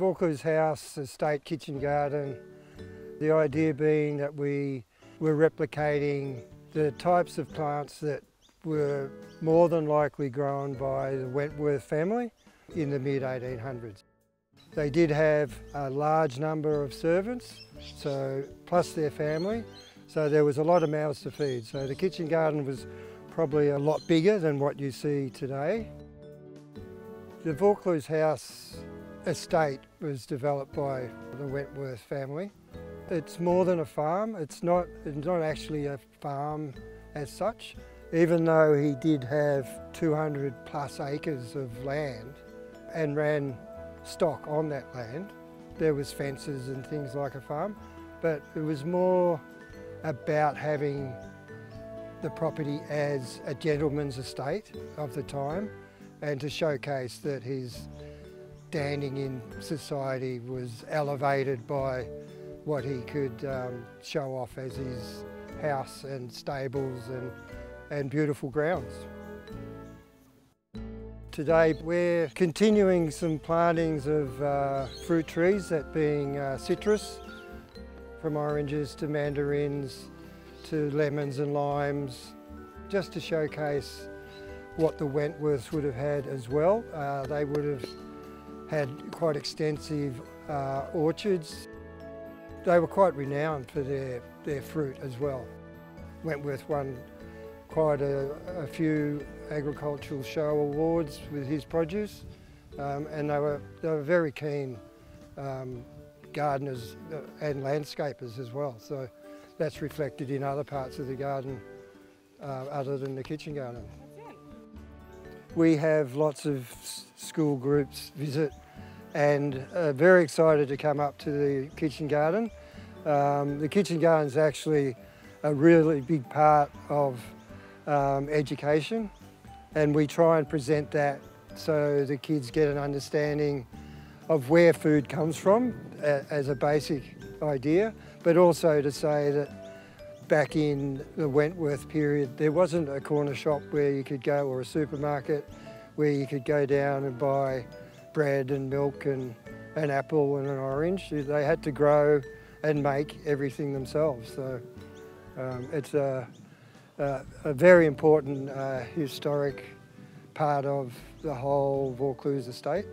Vaucluse House, estate kitchen garden, the idea being that we were replicating the types of plants that were more than likely grown by the Wentworth family in the mid-1800s. They did have a large number of servants, plus their family, so there was a lot of mouths to feed. So the kitchen garden was probably a lot bigger than what you see today. The Vaucluse House estate was developed by the Wentworth family. It's more than a farm. It's not actually a farm as such, even though he did have 200 plus acres of land and ran stock on that land. There was fences and things like a farm, but it was more about having the property as a gentleman's estate of the time and to showcase that his standing in society was elevated by what he could show off as his house and stables and beautiful grounds. Today we're continuing some plantings of fruit trees, that being citrus, from oranges to mandarins to lemons and limes, just to showcase what the Wentworths would have had as well. They would have had quite extensive orchards. They were quite renowned for their fruit as well. Wentworth won quite a few agricultural show awards with his produce, and they were very keen gardeners and landscapers as well. So that's reflected in other parts of the garden other than the kitchen garden. We have lots of school groups visit and are very excited to come up to the kitchen garden. The kitchen garden is actually a really big part of education, and we try and present that so the kids get an understanding of where food comes from as a basic idea, but also to say that back in the Wentworth period there wasn't a corner shop where you could go, or a supermarket where you could go down and buy bread and milk and an apple and an orange. They had to grow and make everything themselves. So it's a very important historic part of the whole Vaucluse estate.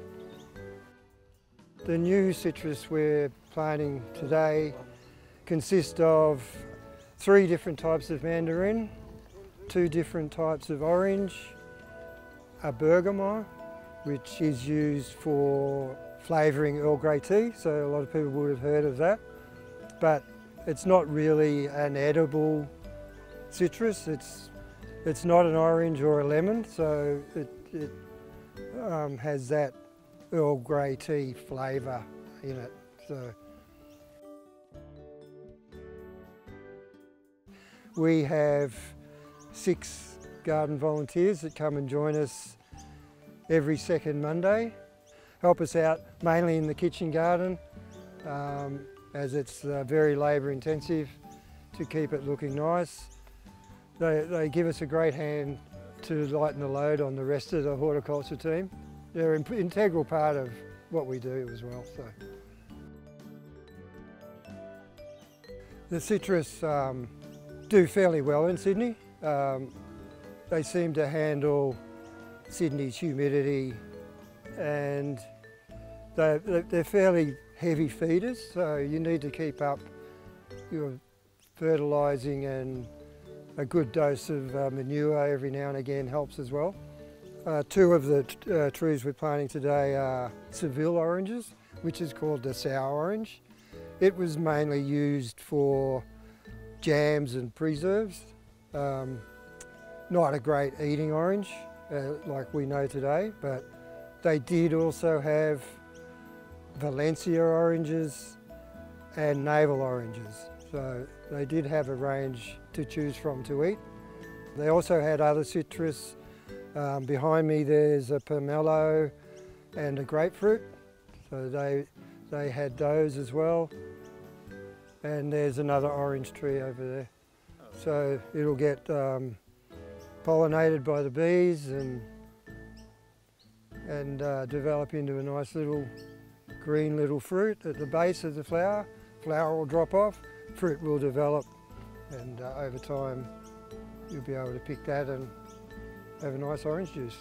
The new citrus we're planting today consists of 3 different types of mandarin, 2 different types of orange, a bergamot, which is used for flavouring Earl Grey tea, so a lot of people would have heard of that. But it's not really an edible citrus. It's not an orange or a lemon, so it has that Earl Grey tea flavour in it. So we have 6 garden volunteers that come and join us every second Monday, help us out mainly in the kitchen garden, as it's very labour intensive to keep it looking nice. They give us a great hand to lighten the load on the rest of the horticulture team. They're an integral part of what we do as well. So the citrus do fairly well in Sydney. They seem to handle Sydney's humidity, and they're fairly heavy feeders, so you need to keep up your fertilising, and a good dose of manure every now and again helps as well. 2 of the trees we're planting today are Seville oranges, which is called the sour orange. It was mainly used for jams and preserves. Not a great eating orange like we know today, but they did also have Valencia oranges and navel oranges. So they did have a range to choose from to eat. They also had other citrus. Behind me there's a pomelo and a grapefruit, so they had those as well. And there's another orange tree over there. So it'll get pollinated by the bees and develop into a nice little green little fruit at the base of the flower. Flower will drop off, fruit will develop, and over time you'll be able to pick that and have a nice orange juice.